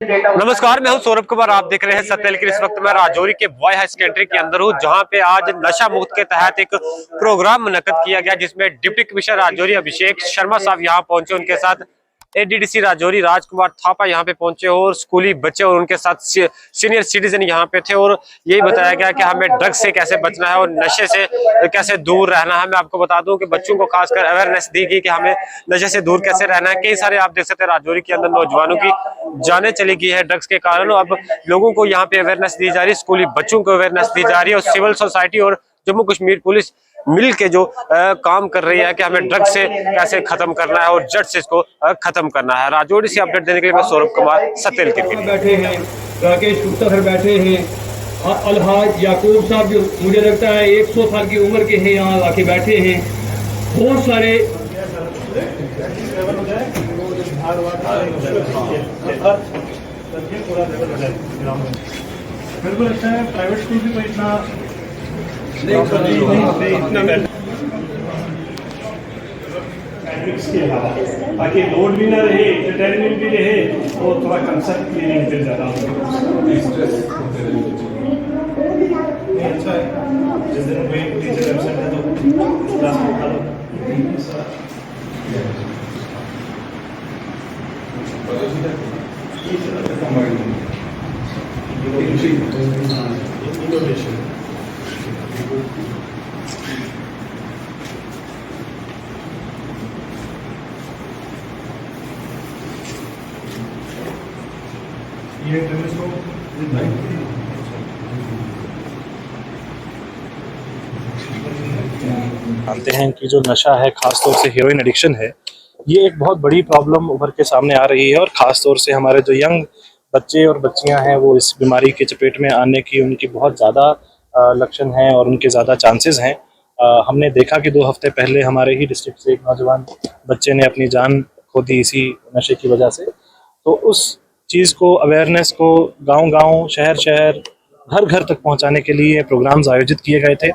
नमस्कार, मैं हूं सौरभ कुमार। आप देख रहे हैं सत्य। लेकिन इस वक्त मैं राजौरी के बॉय हाई सेकेंडरी के अंदर हूं, जहां पे आज नशा मुक्त के तहत एक प्रोग्राम मुनक्कद किया गया, जिसमें डिप्टी कमिश्नर राजौरी अभिषेक शर्मा साहब यहां पहुंचे। उनके साथ एडीडीसी राजौरी राजकुमार थापा यहां पे पहुंचे और स्कूली बच्चे और उनके साथ सीनियर सिटीजन यहां पे थे। और यही बताया गया कि हमें ड्रग्स से कैसे बचना है और नशे से कैसे दूर रहना है। मैं आपको बता दूं कि बच्चों को खासकर अवेयरनेस दी गई कि हमें नशे से दूर कैसे रहना है। कई सारे आप देख सकते हैं राजौरी के अंदर नौजवानों की जाने चली गई है ड्रग्स के कारण। अब लोगों को यहाँ पे अवेयरनेस दी जा रही है, स्कूली बच्चों को अवेयरनेस दी जा रही है और सिविल सोसाइटी और जम्मू कश्मीर पुलिस मिल के जो काम कर रही है कि हमें ड्रग्स से कैसे खत्म करना है और जड़ से इसको खत्म करना है। राजौरी से अपडेट देने के लिए मैं सौरभ कुमार, सत्य के लिए। बैठे हैं राकेश गुप्ता सर, बैठे हैं अलहाज याकूब साहब, जो मुझे लगता है 100 साल की उम्र के हैं, यहाँ आके बैठे हैं। बहुत सारे मेरे को लगता है प्राइवेट स्कूल भी कोई इतना के अलावा, ताकि लोड भी ना रहे, एंटरटेनमेंट भी रहे और थोड़ा कंसेप्ट क्लियरिंग पे ज़्यादा अच्छा है। जिस दिन कोई टीचर एब्सेंट है तो क्लास में उठा लो। ये जानते हैं कि जो नशा है, खासतौर से हीरोइन एडिक्शन है, ये एक बहुत बड़ी प्रॉब्लम उभर के सामने आ रही है। और ख़ासतौर से हमारे जो यंग बच्चे और बच्चियां हैं, वो इस बीमारी की चपेट में आने की उनकी बहुत ज़्यादा लक्षण हैं और उनके ज़्यादा चांसेस हैं। हमने देखा कि 2 हफ्ते पहले हमारे ही डिस्ट्रिक्ट से एक नौजवान बच्चे ने अपनी जान खो दी इसी नशे की वजह से। तो उस चीज़ को, अवेयरनेस को गांव-गांव, शहर-शहर, घर-घर तक पहुंचाने के लिए प्रोग्राम्स आयोजित किए गए थे।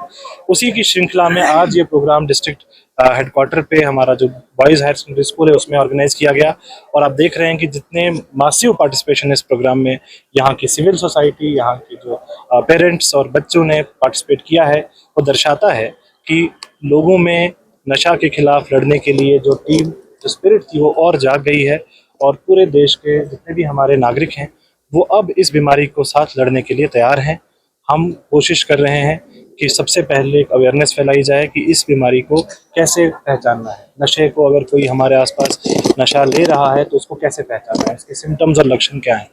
उसी की श्रृंखला में आज ये प्रोग्राम डिस्ट्रिक्ट हेडक्वार्टर पे हमारा जो बॉयज़ हायर सेकेंडरी स्कूल है उसमें ऑर्गेनाइज किया गया। और आप देख रहे हैं कि जितने मासिव पार्टिसिपेशन इस प्रोग्राम में यहाँ की सिविल सोसाइटी, यहाँ के जो पेरेंट्स और बच्चों ने पार्टिसिपेट किया है, वो दर्शाता है कि लोगों में नशा के खिलाफ लड़ने के लिए जो टीम, जो स्पिरिट थी, वो और जाग गई है। और पूरे देश के जितने भी हमारे नागरिक हैं, वो अब इस बीमारी को साथ लड़ने के लिए तैयार हैं। हम कोशिश कर रहे हैं कि सबसे पहले एक अवेयरनेस फैलाई जाए कि इस बीमारी को कैसे पहचानना है। नशे को, अगर कोई हमारे आसपास नशा ले रहा है तो उसको कैसे पहचानना है, इसके सिम्टम्स और लक्षण क्या हैं।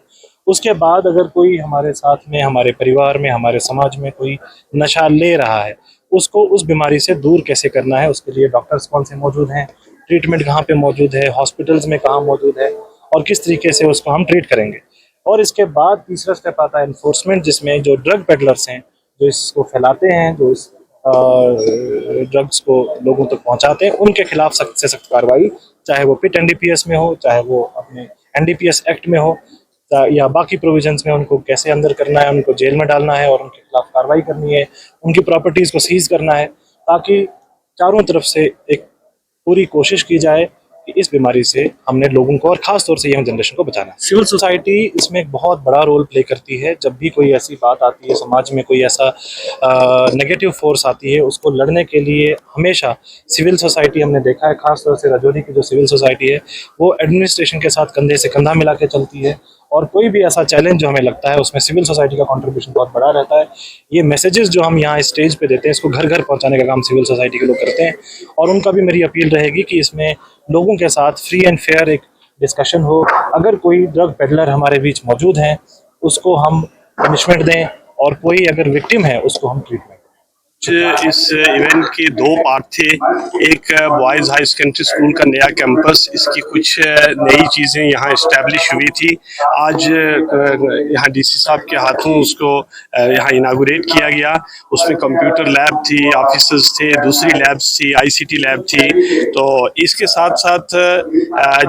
उसके बाद अगर कोई हमारे साथ में, हमारे परिवार में, हमारे समाज में कोई नशा ले रहा है, उसको उस बीमारी से दूर कैसे करना है, उसके लिए डॉक्टर्स कौन से मौजूद हैं, ट्रीटमेंट कहाँ पे मौजूद है, हॉस्पिटल्स में कहाँ मौजूद है और किस तरीके से उसको हम ट्रीट करेंगे। और इसके बाद तीसरा स्टेप आता है इन्फोर्समेंट, जिसमें जो ड्रग पेडलर्स हैं, जो इसको फैलाते हैं, जो इस ड्रग्स को लोगों तक पहुंचाते हैं, उनके खिलाफ सख्त से सख्त कार्रवाई, चाहे वो पिट एनडीपीएस में हो, चाहे वो अपने एनडीपीएस एक्ट में हो, या बाकी प्रोविजंस में उनको कैसे अंदर करना है, उनको जेल में डालना है और उनके खिलाफ कार्रवाई करनी है, उनकी प्रॉपर्टीज़ को सीज करना है, ताकि चारों तरफ से एक पूरी कोशिश की जाए कि इस बीमारी से हमने लोगों को और ख़ास तौर से यंग जनरेशन को बचाना है। सिविल सोसाइटी इसमें एक बहुत बड़ा रोल प्ले करती है। जब भी कोई ऐसी बात आती है, समाज में कोई ऐसा नेगेटिव फोर्स आती है, उसको लड़ने के लिए हमेशा सिविल सोसाइटी, हमने देखा है ख़ास तौर से राजौरी की जो सिविल सोसाइटी है, वो एडमिनिस्ट्रेशन के साथ कंधे से कंधा मिला के चलती है। और कोई भी ऐसा चैलेंज जो हमें लगता है, उसमें सिविल सोसाइटी का कंट्रीब्यूशन बहुत बड़ा रहता है। ये मैसेजेस जो हम यहाँ स्टेज पे देते हैं, इसको घर घर पहुँचाने का काम सिविल सोसाइटी के लोग करते हैं। और उनका भी मेरी अपील रहेगी कि इसमें लोगों के साथ फ्री एंड फेयर एक डिस्कशन हो। अगर कोई ड्रग पेडलर हमारे बीच मौजूद हैं, उसको हम पनिशमेंट दें, और कोई अगर विक्टिम है उसको हम ट्रीटमेंट। इस इवेंट के 2 पार्ट थे। एक बॉयज़ हाई सेकेंडरी स्कूल का नया कैंपस, इसकी कुछ नई चीज़ें यहाँ इस्टेब्लिश हुई थी। आज यहाँ डीसी साहब के हाथों उसको यहाँ इनागुरेट किया गया। उसमें कंप्यूटर लैब थी, ऑफिसर्स थे, दूसरी लैब्स थी, आईसीटी लैब थी। तो इसके साथ साथ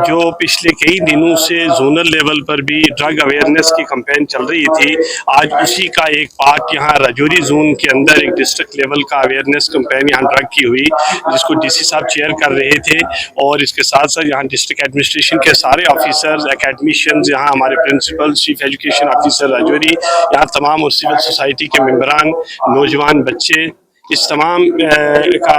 जो पिछले कई दिनों से जोनल लेवल पर भी ड्रग अवेयरनेस की कैंपेन चल रही थी, आज उसी का एक पार्ट यहाँ राजौरी जोन के अंदर एक डिस्ट्रिक्ट लेवल का अवेयरनेस कैंपेन यहाँ ड्रग की हुई, जिसको डीसी साहब चेयर कर रहे थे। और इसके साथ साथ यहाँ डिस्ट्रिक्ट एडमिनिस्ट्रेशन के सारे ऑफिसर्स, एकेडमिशियंस, यहाँ हमारे principal, chief education officer Rajouri, यहाँ तमाम और सिविल सोसाइटी के मेंबरान, नौजवान बच्चे, इस तमाम का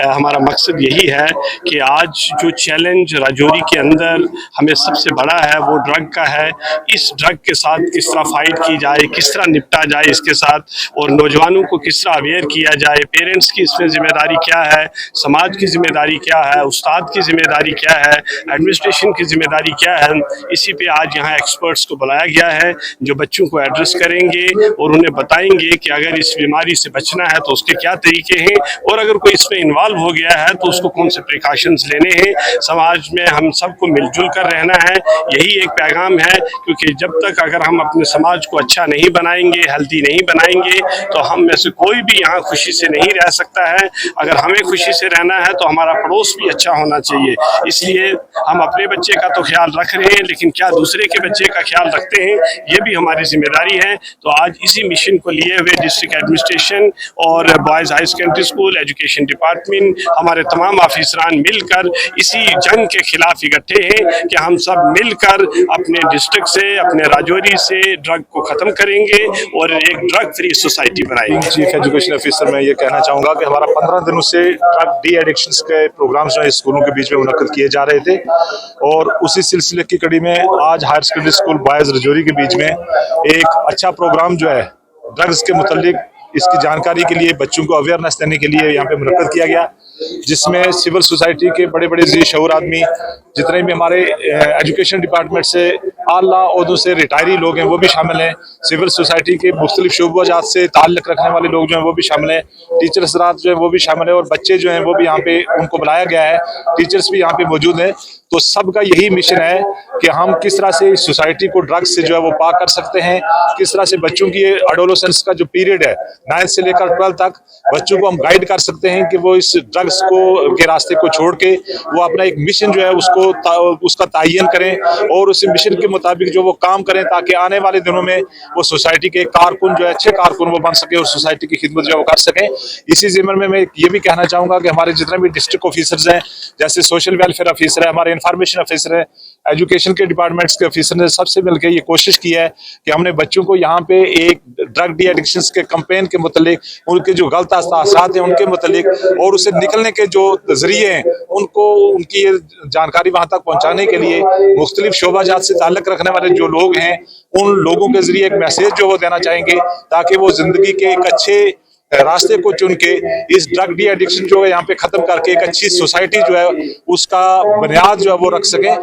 हमारा मकसद यही है कि आज जो चैलेंज राजौरी के अंदर हमें सबसे बड़ा है वो ड्रग का है। इस ड्रग के साथ किस तरह फाइट की जाए, किस तरह निपटा जाए इसके साथ, और नौजवानों को किस तरह अवेयर किया जाए, पेरेंट्स की इसमें जिम्मेदारी क्या है, समाज की जिम्मेदारी क्या है, उस्ताद की जिम्मेदारी क्या है, एडमिनिस्ट्रेशन की जिम्मेदारी क्या है। इसी पे आज यहाँ एक्सपर्ट्स को बुलाया गया है जो बच्चों को एड्रेस करेंगे और उन्हें बताएंगे कि अगर इस बीमारी से बचना है तो उसके क्या तरीके हैं, और अगर कोई इसमें इन्वॉल्व हो गया है तो उसको कौन से प्रिकॉशंस लेने हैं। समाज में हम सबको मिलजुल कर रहना है, यही एक पैगाम है, क्योंकि जब तक अगर हम अपने समाज को अच्छा नहीं बनाएंगे, हेल्दी नहीं बनाएंगे, तो हम में से कोई भी यहाँ खुशी से नहीं रह सकता है। अगर हमें खुशी से रहना है तो हमारा पड़ोस भी अच्छा होना चाहिए। इसलिए हम अपने बच्चे का तो ख्याल रख रहे हैं, लेकिन क्या दूसरे के बच्चे का ख्याल रखते हैं, ये भी हमारी जिम्मेदारी है। तो आज इसी मिशन को लिए हुए डिस्ट्रिक्ट एडमिनिस्ट्रेशन और boys high secondary school, education department, हमारे तमाम ऑफिसरान मिलकर इसी जंग के खिलाफ इकट्ठे हैं कि हम सब मिलकर अपने डिस्ट्रिक्ट से, अपने राजौरी से ड्रग को ख़त्म करेंगे और एक ड्रग फ्री सोसाइटी बनाएंगे। चीफ एजुकेशन ऑफिसर मैं ये कहना चाहूँगा कि हमारा 15 दिनों से ड्रग डी एडिक्शंस के प्रोग्राम्स जो है स्कूलों के बीच में मुनक्किद किए जा रहे थे, और उसी सिलसिले की कड़ी में आज higher secondary school boys Rajouri के बीच में एक अच्छा प्रोग्राम जो है ड्रग्स के मुतालिक इसकी जानकारी के लिए, बच्चों को अवेयरनेस देने के लिए यहाँ पे मुनक्किद किया गया, जिसमें सिविल सोसाइटी के बड़े बड़े जी शऊर आदमी, जितने भी हमारे एजुकेशन डिपार्टमेंट से आला ओहदों से रिटायरी लोग हैं वो भी शामिल हैं, सिविल सोसाइटी के मुख्तलिफ शोबाजात से ताल्लुक़ रखने वाले लोग जो हैं वो भी शामिल हैं, टीचर्स रात जो है वो भी शामिल है, और बच्चे जो हैं वो भी यहाँ पे उनको बुलाया गया है, टीचर्स भी यहाँ पे मौजूद हैं। तो सबका यही मिशन है कि हम किस तरह से इस सोसाइटी को ड्रग्स से जो है वो पाक कर सकते हैं, किस तरह से बच्चों की एडोलेसेंस का जो पीरियड है 9th से लेकर 12th तक बच्चों को हम गाइड कर सकते हैं कि वो इस ड्रग्स को के रास्ते को छोड़ के वो अपना एक मिशन जो है उसका तायन करें और उस मिशन के मुताबिक जो वो काम करें, ताकि आने वाले दिनों में वो सोसाइटी के कारकुन जो है अच्छे कारकुन वो बन सके और सोसाइटी की खिदमत जो है वो कर सकें। इसी ज़िम्मे में मैं ये भी कहना चाहूँगा कि हमारे जितने भी डिस्ट्रिक्ट ऑफिसर्स हैं, जैसे सोशल वेलफेयर ऑफिसर है, हमारे इंफॉर्मेशन ऑफिसर है, एजुकेशन के डिपार्टमेंट्स के ऑफिसर ने सबसे मिलकर ये कोशिश की है कि हमने बच्चों को यहाँ पे एक ड्रग डी एडिक्शंस के कैंपेन के मुतालिक, उनके जो गलत असरात हैं उनके मुतालिक और उससे निकलने के जो जरिए हैं उनको उनकी ये जानकारी वहाँ तक पहुँचाने के लिए मुख्तलिफ शोबाजात से ताल्लुक़ रखने वाले जो लोग हैं उन लोगों के जरिए एक मैसेज जो वो देना चाहेंगे, ताकि वो जिंदगी के एक अच्छे रास्ते को चुन के इस ड्रग डी एडिक्शन जो है यहाँ पे खत्म करके एक अच्छी सोसाइटी जो है उसका बुनियाद जो है वो रख सकें।